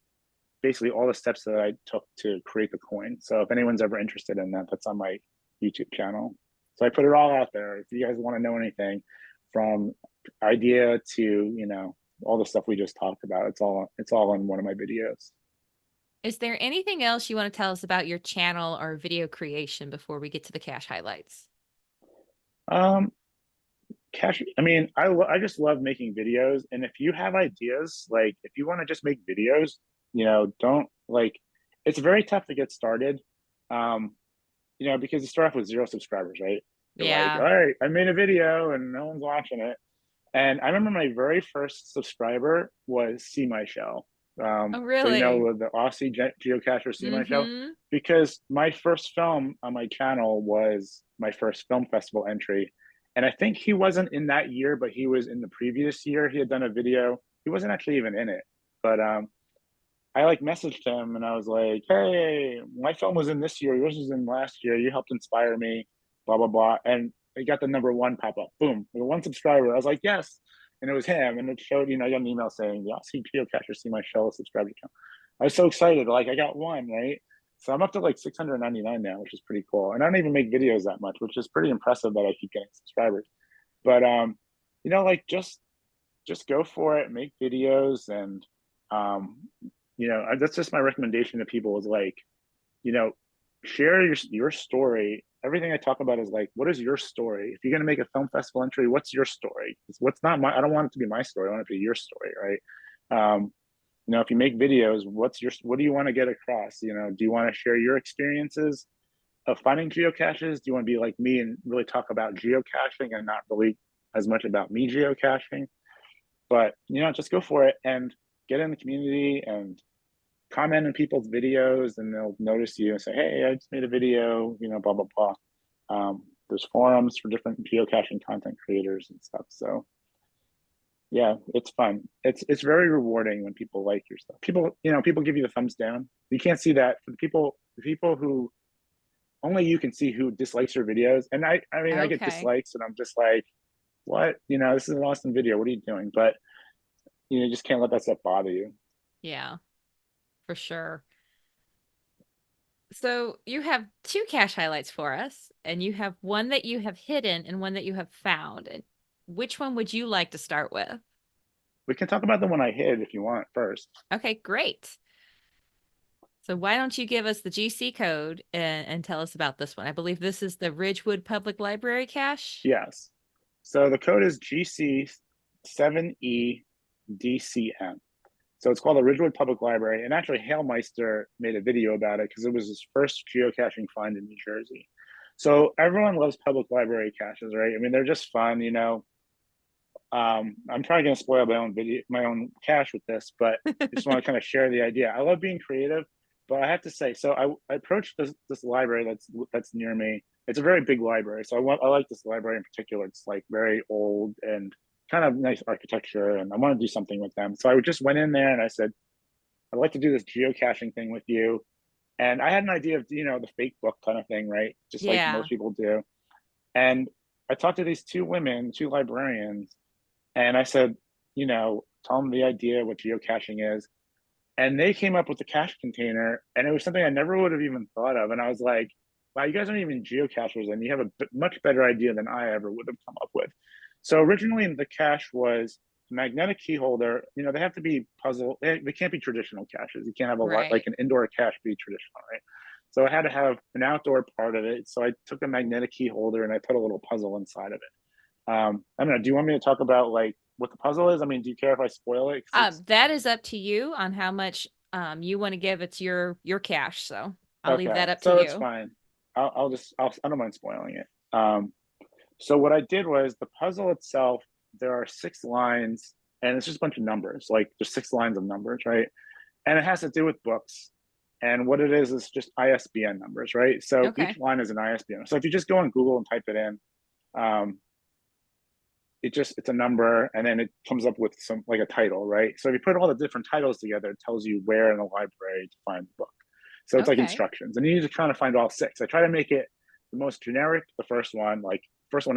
basically all the steps that I took to create the coin. So if anyone's ever interested in that, that's on my YouTube channel. So I put it all out there. If you guys want to know anything from idea to, all the stuff we just talked about, it's all in one of my videos. Is there anything else you want to tell us about your channel or video creation before we get to the cache highlights? Um, Cash. I mean, I just love making videos, and if you have ideas, like if you want to just make videos, don't like. It's very tough to get started, um, because you start off with 0 subscribers, right? You're like, Yeah. all right, I made a video and no one's watching it. And I remember my very first subscriber was See My Shell. Oh, So really? the Aussie geocacher See My Shell, Mm-hmm. because my first film on my channel was my first film festival entry, and I think he wasn't in that year, but he was in the previous year. He had done a video. He wasn't actually even in it, but I like messaged him and I was like, "Hey, my film was in this year. Yours was in last year. You helped inspire me, blah blah blah." And I got the number one pop up. Boom, with 1 subscriber. I was like, "Yes," and it was him. And it showed, I got an email saying, "Yeah, see geocacher, see my show, subscribe account." I was so excited. Like I got one right. So I'm up to like 699 now, which is pretty cool. And I don't even make videos that much, which is pretty impressive that I keep getting subscribers. But like just go for it, make videos, and um, that's just my recommendation to people is like, you know, share your story. Everything I talk about is like, what is your story? If you're gonna make a film festival entry, what's your story? What's not my I don't want it to be my story. I want it to be your story, right? If you make videos, what do you want to get across? Do you want to share your experiences of finding geocaches? Do you want to be like me and really talk about geocaching and not really as much about me geocaching? But just go for it and get in the community and comment on people's videos, and they'll notice you and say, "Hey, I just made a video," blah blah blah. There's forums for different geocaching content creators and stuff. So yeah, it's fun. It's very rewarding when people like your stuff. People give you the thumbs down. You can't see that for the people who only you can see who dislikes your videos. And I mean, I get Okay. dislikes, and I'm just like, what? This is an awesome video. What are you doing? But you just can't let that stuff bother you. Yeah, for sure. So you have two cache highlights for us, and you have one that you have hidden and one that you have found. And which one would you like to start with? We can talk about the one I hid if you want first. Okay, great. So why don't you give us the GC code and tell us about this one? I believe this is the Ridgewood Public Library cache. Yes. So the code is GC7E-DCM. So it's called the Ridgewood Public Library. And actually, Hailmeister made a video about it because it was his first geocaching find in New Jersey. So everyone loves public library caches, right? I mean, they're just fun. I'm probably going to spoil my own cache with this, but I just want to kind of share the idea. I love being creative, but I have to say, so I approached this library that's near me. It's a very big library, so I like this library in particular. It's like very old and kind of nice architecture, and I want to do something with them. So I just went in there and I said, I'd like to do this geocaching thing with you. And I had an idea of the fake book kind of thing, right? Just like Yeah. most people do. And I talked to these two women, two librarians, and I said, tell them the idea what geocaching is. And they came up with the cache container, and it was something I never would have even thought of. And I was like, wow, you guys aren't even geocachers, and you have a much better idea than I ever would have come up with. So originally, the cache was a magnetic key holder. They have to be puzzle. They can't be traditional caches. You can't have like Right. an indoor cache be traditional, right? So I had to have an outdoor part of it. So I took a magnetic key holder and I put a little puzzle inside of it. I don't know. Do you want me to talk about like what the puzzle is? I mean, do you care if I spoil it? Because it's That is up to you on how much you want to give. It's your cache, so I'll leave okay. that up to So it's you. fine. I don't mind spoiling it. So what I did was the puzzle itself there are 6 lines, and it's just a bunch of numbers, like just 6 lines of numbers, right? And it has to do with books. And what it is just ISBN numbers, right? So Okay. each line is an ISBN. So if you just go on Google and type it in, um, it's a number, and then it comes up with some like a title, right? So if you put all the different titles together, it tells you where in the library to find the book. So it's like Okay. instructions, and you need to try to find all 6. I try to make it the most generic. The first one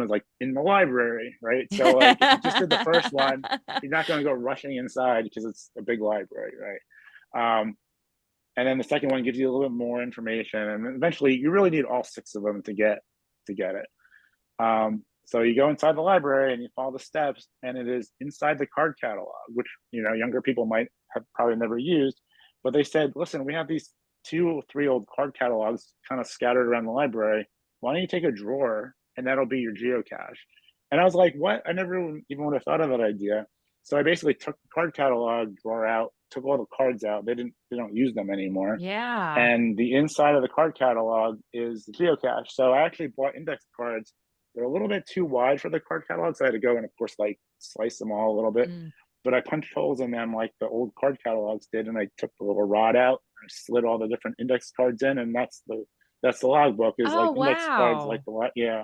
is like in the library, right? So like if you just did the first one, you're not going to go rushing inside because it's a big library, right? And then the second one gives you a little bit more information, and eventually you really need all 6 of them to get it. So you go inside the library and you follow the steps, and it is inside the card catalog, which younger people might have probably never used. But they said, listen, we have these 2 or 3 old card catalogs kind of scattered around the library. Why don't you take a drawer and that'll be your geocache? And I was like, what? I never even would have thought of that idea. So I basically took the card catalog drawer out, took all the cards out. They don't use them anymore. Yeah. And the inside of the card catalog is the geocache. So I actually bought index cards. They're a little bit too wide for the card catalog, so I had to go and, of course, like slice them all a little bit. Mm. But I punched holes in them like the old card catalogs did, and I took the little rod out and slid all the different index cards in, and that's the logbook is Oh, like index cards, wow. like yeah.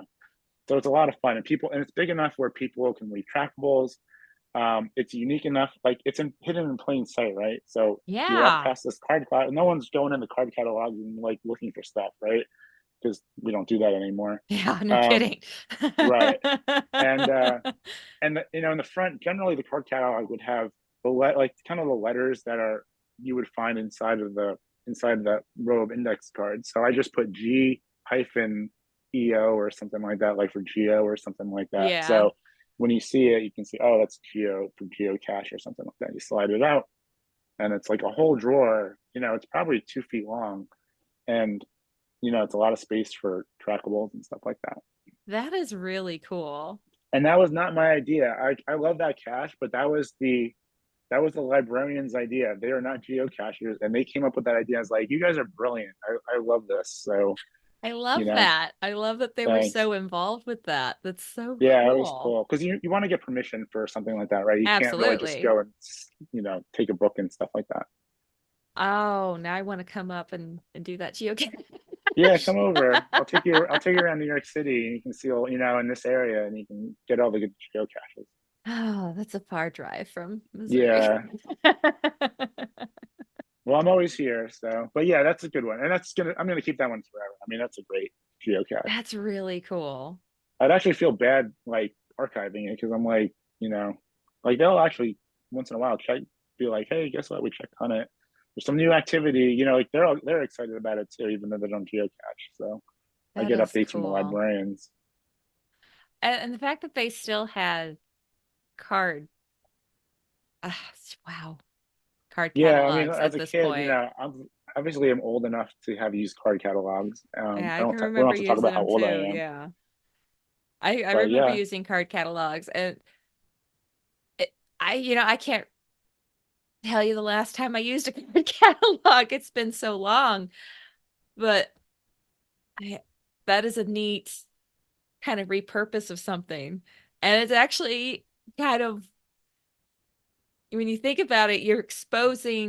So it's a lot of fun, and it's big enough where people can leave trackables. It's unique enough, like hidden in plain sight, right? So you walk Yeah. past this card catalog, no one's going in the card catalog and like looking for stuff, right? Because we don't do that anymore. Yeah, no Um, kidding. right. And in the front, generally the card catalog would have like kind of the letters that are you would find inside the row of index cards. So I just put G hyphen EO or something like that, like for Geo or something like that. Yeah. So when you see it, you can see, oh, that's Geo for Geocache or something like that. You slide it out, and it's like a whole drawer. It's probably 2 feet long, and it's a lot of space for trackables and stuff like that. That is really cool. And that was not my idea. I love that cache, but that was the librarian's idea. They are not geocachers, and they came up with that idea. I was like, you guys are brilliant. I love this. So, I you love know, that. I love that they were thanks. so involved with that. That's so Yeah, it was cool. cool because you want to get permission for something like that, right? You can't really just Absolutely. go and take a book and stuff like that. Oh, now I want to come up and do that geocache. Yeah, come over. I'll take you around New York City, and you can see all in this area, and you can get all the good geocaches. Oh, that's a far drive from Missouri. Yeah. Well, I'm always here, so but yeah, that's a good one, and I'm gonna keep that one forever. I mean, that's a great geocache. That's really cool. I'd actually feel bad like archiving it because I'm like, like they'll actually once in a while check, be like, hey, guess what? We checked on it. There's some new activity, like they're excited about it too, even though they don't geocache. So I That get is updates from the cool. librarians. And the fact that they still had card, wow, card Yeah, I mean, catalogs as at a this kid, point. I'm old enough to have used card catalogs. Yeah, I I can don't we don't remember have to talk using about how them old I too. am, Yeah. I but remember yeah, using card catalogs and I can't tell you the last time I used a card catalog. It's been so long, but I, that is a neat kind of repurpose of something. And it's actually kind of, when you think about it,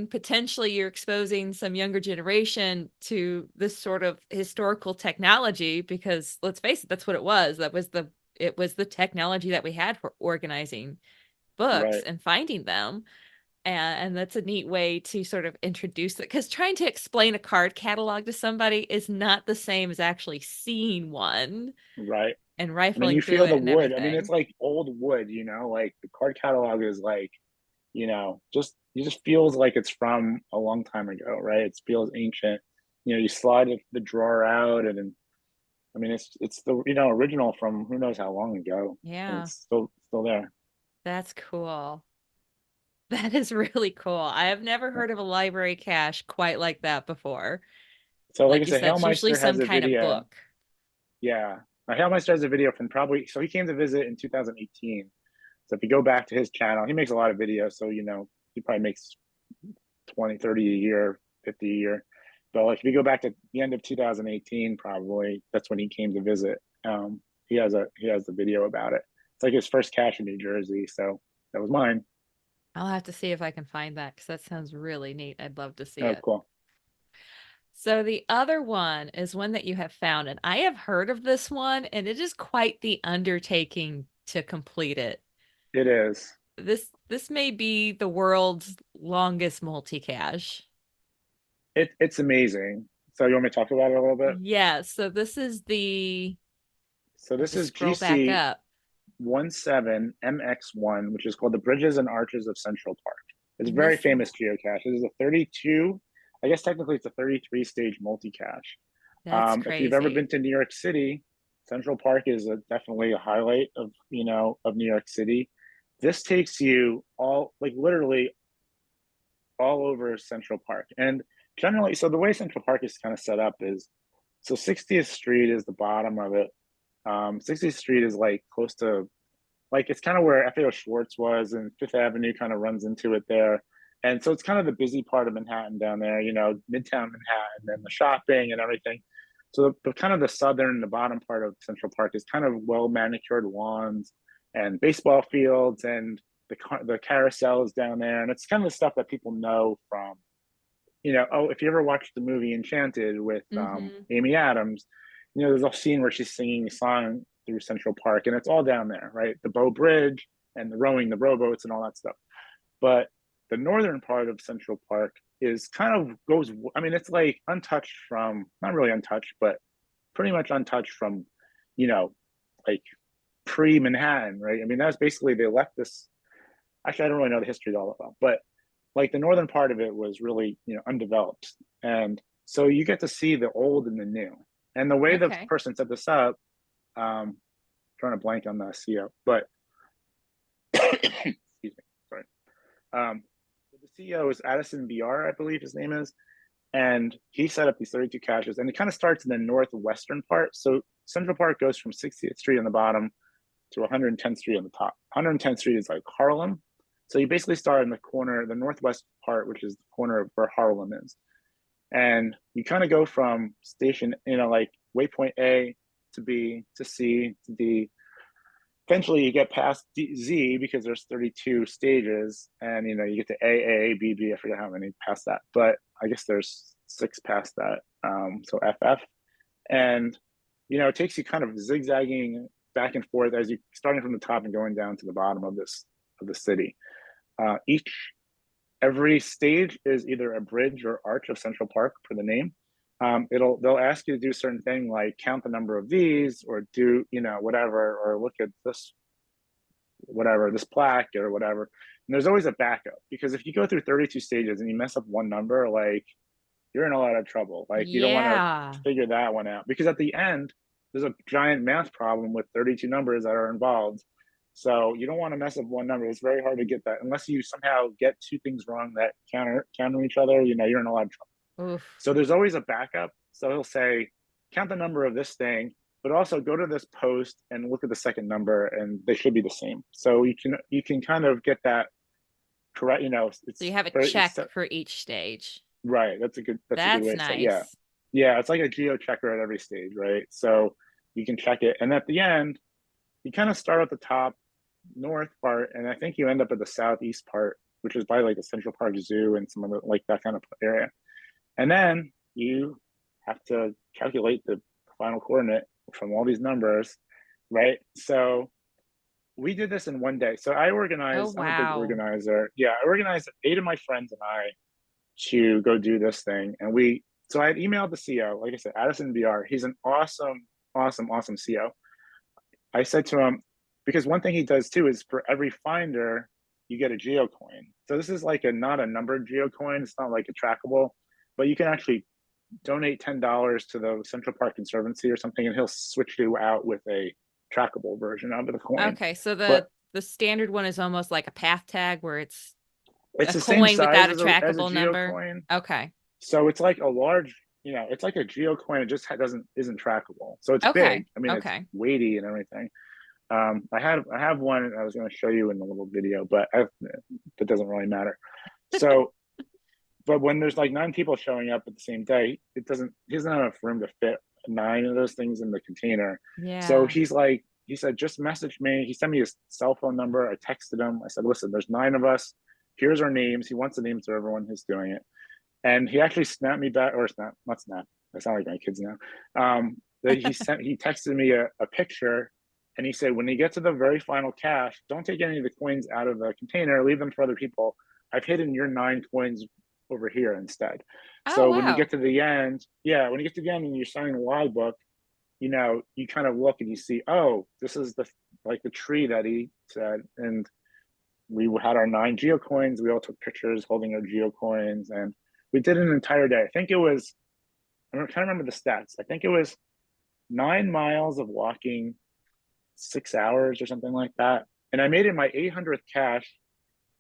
potentially you're exposing some younger generation to this sort of historical technology because let's face it, that's what it was. It was the technology that we had for organizing books right, and finding them. And that's a neat way to sort of introduce it because trying to explain a card catalog to somebody is not the same as actually seeing one right. and I mean, rifling you through feel the it and wood. I mean, it's everything. like old wood, like the card catalog is like, just it just feels like it's from a long time ago, right? It feels ancient. You slide the drawer out, and I mean, it's the original from who knows how long ago, and Yeah, it's still there. that's cool. That is really cool. I have never heard of a library cache quite like that before. So, like I Like you said, said, it's usually Hailmeister some has a kind of video. book. Yeah, now Hailmeister has a video from probably so he came to visit in 2018. So if you go back to his channel, he makes a lot of videos. So he probably makes 20, 30 a year, 50 a year. But like if you go back to the end of 2018, probably that's when he came to visit. He has the video about it. It's like his first cache in New Jersey, so that was mine. I'll have to see if I can find that because that sounds really neat. I'd love to see Oh, it. cool. So the other one is one that you have found, and I have heard of this one, and it is quite the undertaking to complete it. It is. This may be the world's longest multi-cache. It's amazing. So you want me to talk about it a little bit? Yeah, so this is the So I have this to is scroll back GC up. 17MX1, which is called the Bridges and Arches of Central Park. It's a And very this famous geocache. It is a 32, I guess technically it's a 33 stage multi-cache. that's If you've ever been crazy. to New York City, Central Park is definitely a highlight of of New York City. This takes you all like literally all over Central Park, and generally, so the way Central Park is kind of set up is so 60th Street is the bottom of it. 60th Street is like close to like it's kind of where FAO Schwartz was, and Fifth Avenue kind of runs into it there. And so it's kind of the busy part of Manhattan down there, Midtown Manhattan and the shopping and everything. So the kind of the southern, the bottom part of Central Park is kind of well manicured lawns and baseball fields and the carousels down there. And it's kind of the stuff that people know from, oh, if you ever watched the movie Enchanted with Mm-hmm. Amy Adams, there's a scene where she's singing a song through Central Park, and it's all down there, right? The Bow Bridge and the rowing the rowboats and all that stuff. But the northern part of Central Park is kind of goes. I mean, it's like untouched from not really untouched, but pretty much untouched from, you know, like pre Manhattan, right? I mean, that's basically they left this. Actually, I don't really know the history of all of that, but like the northern part of it was really undeveloped, and so you get to see the old and the new. And the way the Okay. person set this up, trying to blank on the CEO, but excuse me, sorry. The CEO is Addison BR, I believe his name is, and he set up these 32 caches, and it kind of starts in the northwestern part. So Central Park goes from 60th Street on the bottom to 110th Street on the top. 110th Street is like Harlem. So you basically start in the corner, the northwest part, which is the corner of where Harlem is. And you kind of go from station, like waypoint A to B to C to D. Eventually you get past Z because there's 32 stages, and you get to A, B, B. I forget how many past that, but I guess there's 6 past that. So FF, and it takes you kind of zigzagging back and forth as you starting from the top and going down to the bottom of the city. Each Every stage is either a bridge or arch of Central Park for the name. They'll ask you to do a certain thing like count the number of these or do whatever, or look at this whatever, this plaque or whatever. And there's always a backup, because if you go through 32 stages and you mess up one number, like you're in a lot of trouble. Like you don't want to Yeah. figure that one out, because at the end there's a giant math problem with 32 numbers that are involved. So you don't want to mess up one number. It's very hard to get that unless you somehow get 2 things wrong that counter each other. You're in a lot of trouble. Oof. So there's always a backup. So he'll say, count the number of this thing, but also go to this post and look at the second number, and they should be the same. So you can kind of get that correct. So you It's have a very check for each stage. right. That's a good That's way to say it. Yeah, nice. yeah. It's like a geo checker at every stage, right? So you can check it, and at the end, you kind of start at the top north part, and I think you end up at the southeast part, which is by like the Central Park Zoo and some of the like that kind of area. And then you have to calculate the final coordinate from all these numbers, right? So we did this in one day. So Oh, I'm a big wow. organizer. Yeah, I organized 8 of my friends and I to go do this thing. So I had emailed the CO, like I said, Addison BR. He's an awesome, awesome, awesome CO. I said to him, because one thing he does too is for every finder, you get a geo coin. So this is like not a numbered geo coin. It's not like a trackable, but you can actually donate $10 to the Central Park Conservancy or something, and he'll switch you out with a trackable version of the coin. Okay, so But the standard one is almost like a path tag where it's it's a the same coin size without a as a trackable geo number. coin, Okay. so it's like a large, it's like a geo coin. It just doesn't isn't trackable, so it's Okay. big. I mean, it's Okay. weighty and everything. I have one I was going to show you in the little video, but that doesn't really matter. So, but when there's like 9 people showing up at the same day, he doesn't have enough room to fit 9 of those things in the container. So Yeah. he's like, he said, just message me. He sent me his cell phone number. I texted him. I said, listen, there's 9 of us. Here's our names. He wants the names of everyone who's doing it. And he actually snapped me back, or snap, not snap. I sound like my kids now. That he texted me a picture, and he said, when you get to the very final cache, don't take any of the coins out of the container. Leave them for other people. I've hidden your 9 coins over here instead. Oh, So when you wow. get to the end, yeah, when you get to the end and you're signing the logbook, you kind of look and you see, oh, this is the tree that he said, and we had our 9 geocoins. We all took pictures holding our geocoins, and we did an entire day. I think it was, I'm trying to remember the stats. I think it was 9 miles of walking, 6 hours or something like that. And I made it my 800th cache,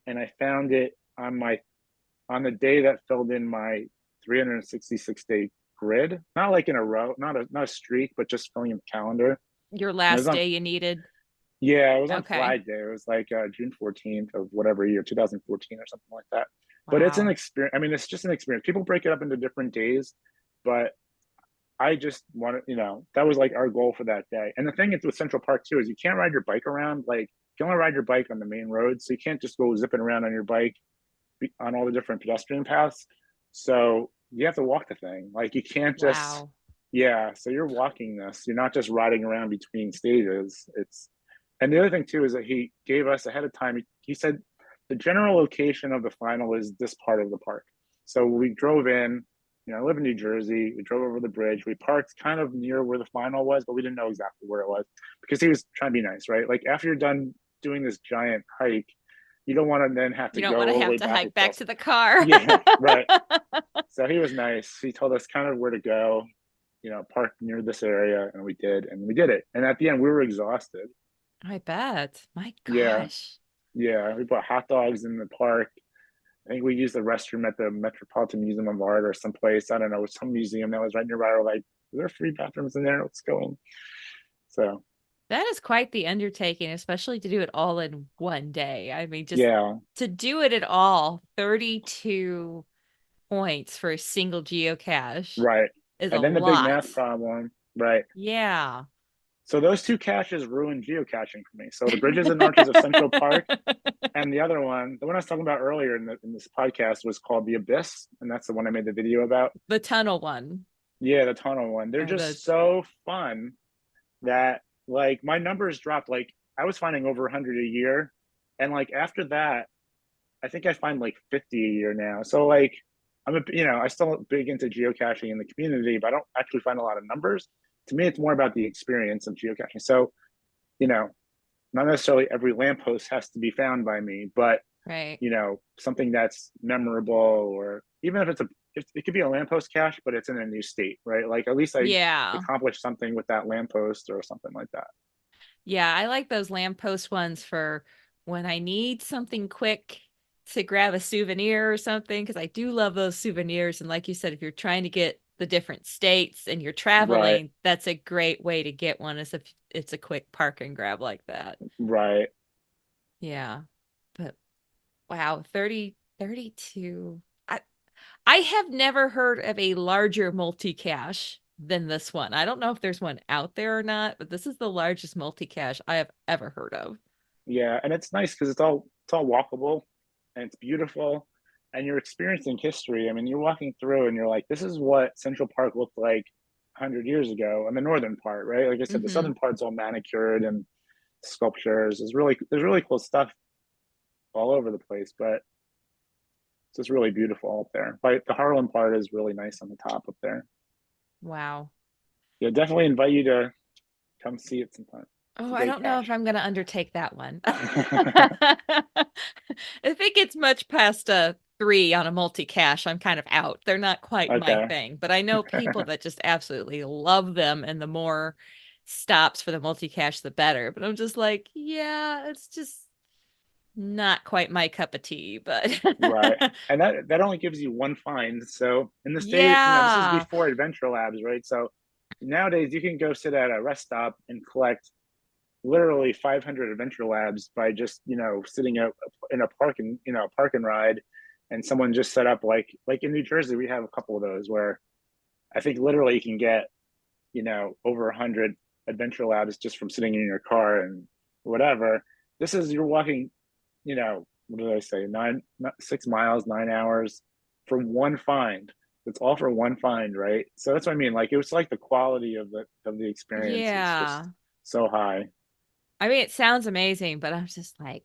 and I found it on the day that filled in my 366-day grid. Not like in a row, not a streak, but just filling in the calendar. Your And it was last on day you needed. Yeah, it was on Okay. Flag Day. It was like June 14th of whatever year, 2014 or something like that. But it's an Wow. experience. I mean, it's just an experience. People break it up into different days, but I just wanted, that was like our goal for that day. And the thing is with Central Park too is you can't ride your bike around. Like you can only ride your bike on the main road, so you can't just go zipping around on your bike on all the different pedestrian paths. So you have to walk the thing. Like you can't just, Wow. yeah. So you're walking this. You're not just riding around between stages. And the other thing too is that he gave us ahead of time. He said the general location of the final is this part of the park. So we drove in. I live in New Jersey. We drove over the bridge. We parked kind of near where the final was, but we didn't know exactly where it was because he was trying to be nice, right? Like after you're done doing this giant hike, you don't want to then have You to don't go want to all the have way to back hike back across. to the car. Yeah, right. So he was nice. He told us kind of where to go, park near this area, and we did, it. And at the end, we were exhausted. I bet. My Yeah, gosh. yeah. We bought hot dogs in the park. I think we used the restroom at the Metropolitan Museum of Art or someplace. I don't know, some museum that was right nearby. We're like, are there free bathrooms in there? Let's go in. So That is quite the undertaking, especially to do it all in one day. I mean, just yeah, to do it at all, 32 points for a single geocache right. is a And then the big lot. math problem, right? Yeah. So those two caches ruined geocaching for me. So the Bridges and Arches of Central Park, and the other one, the one I was talking about earlier in this podcast, was called The Abyss, and that's the one I made the video about. The tunnel one. Yeah, the tunnel one. They're Or the just so fun that like my numbers dropped. Like I was finding over 100 a year, and like after that, I think I find like 50 a year now. So like I still big into geocaching in the community, but I don't actually find a lot of numbers. To me, it's more about the experience of geocaching. So you know, not necessarily every lamppost has to be found by me, but right. something that's memorable, or even if it could be a lamppost cache, but it's in a new state, right? Like at least I Yeah. accomplished something with that lamppost or something like that. Yeah, I like those lamppost ones for when I need something quick to grab a souvenir or something, because I do love those souvenirs. And like you said, if you're trying to get the different states and you're Right, traveling, that's a great way to get one is if it's a quick park and grab like that. right. Yeah. But wow, 32. I have never heard of a larger multi-cache than this one. I don't know if there's one out there or not, but this is the largest multi-cache I have ever heard of. Yeah, and it's nice because it's all walkable and it's beautiful, and you're experiencing history. I mean, you're walking through and you're like, this is what Central Park looked like 100 years ago, and the northern part, right? Like I said, the Hmm. southern part's all manicured and sculptures. There's really cool stuff all over the place, but it's just really beautiful up there. But the Harlem part is really nice on the top up there. Wow. Yeah, definitely invite you to come see it sometime. It's Oh, a I great don't know if cache. I'm going to undertake that one. I think it's much past a 3 on a multi-cache. I'm kind of out. They're not quite my Okay. thing, but I know people that just absolutely love them, and the more stops for the multi-cache, the better. But I'm just like, yeah, it's just not quite my cup of tea, but Right. And that only gives you one find. So in the state, this is yeah. before Adventure Labs, right? So nowadays you can go sit at a rest stop and collect literally 500 Adventure Labs by just, sitting out in a park and, a park and ride, and someone just set up like in New Jersey, we have a couple of those where I think literally you can get, over 100 adventure lab is just from sitting in your car and whatever. This is you're walking, what did I say? 6 miles, 9 hours for one find. It's all for one find, right? So that's what I mean. Like it was like the quality of the experience is Yeah. just so high. I mean, it sounds amazing, but I'm just like,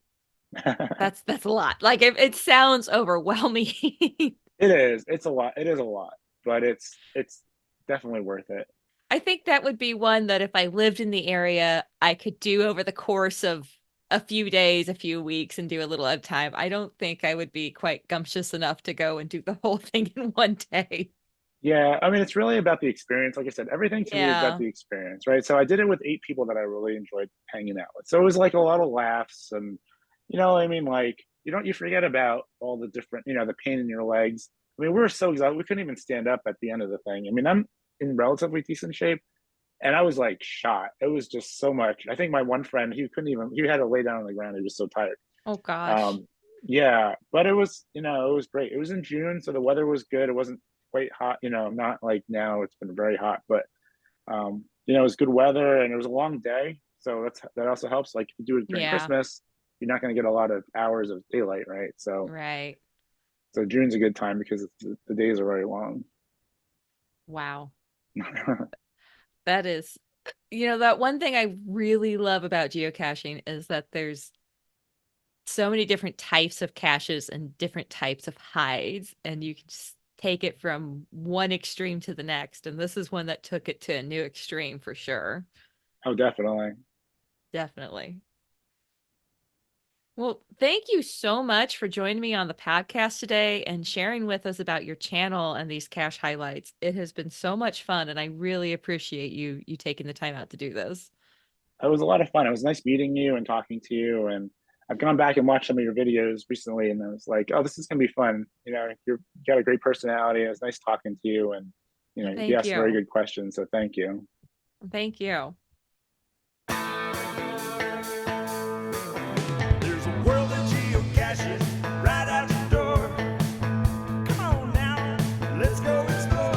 that's a lot. Like it sounds overwhelming. It is. It's a lot. It is a lot, but it's definitely worth it. I think that would be one that if I lived in the area, I could do over the course of a few days, a few weeks, and do a little at a time. I don't think I would be quite gumptious enough to go and do the whole thing in one day. Yeah, I mean, it's really about the experience. Like I said, everything to me is about Yeah. the experience, right? So I did it with 8 people that I really enjoyed hanging out with. So it was like a lot of laughs and, what I mean? Like, you forget about all the different, the pain in your legs. I mean, we were so exhausted. We couldn't even stand up at the end of the thing. I mean, I'm in relatively decent shape and I was like shot. It was just so much. I think my one friend, he had to lay down on the ground. He was so tired. Oh gosh. Um, yeah, but it was great. It was in June, so the weather was good. It wasn't quite hot, not like now. It's been very hot, but it was good weather and it was a long day, so that also helps. Like if you do it during Yeah. Christmas, you're not going to get a lot of hours of daylight, right? Right. So June's a good time because the days are very long. Wow. That is, that one thing I really love about geocaching is that there's so many different types of caches and different types of hides, and you can just take it from one extreme to the next. And this is one that took it to a new extreme for sure. Oh, definitely. Definitely. Well, thank you so much for joining me on the podcast today and sharing with us about your channel and these cache highlights. It has been so much fun, and I really appreciate you taking the time out to do this. It was a lot of fun. It was nice meeting you and talking to you. And I've gone back and watched some of your videos recently, and I was like, oh, this is gonna be fun. You got a great personality. It was nice talking to you, and you Thank asked very you. good questions. So thank you. Thank you. There's a world of geocaches right out your door. Come on now, let's go explore.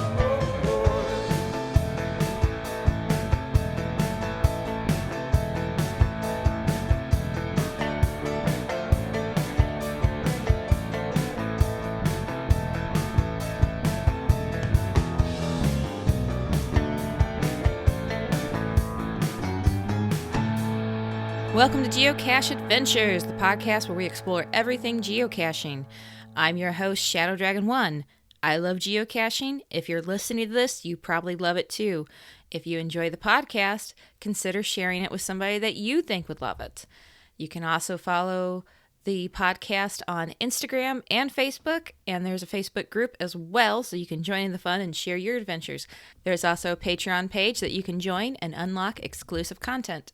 Welcome to Geocache Adventures, the podcast where we explore everything geocaching. I'm your host, Shadow Dragon 1. I love geocaching. If you're listening to this, you probably love it too. If you enjoy the podcast, consider sharing it with somebody that you think would love it. You can also follow the podcast on Instagram and Facebook, and there's a Facebook group as well, so you can join in the fun and share your adventures. There's also a Patreon page that you can join and unlock exclusive content.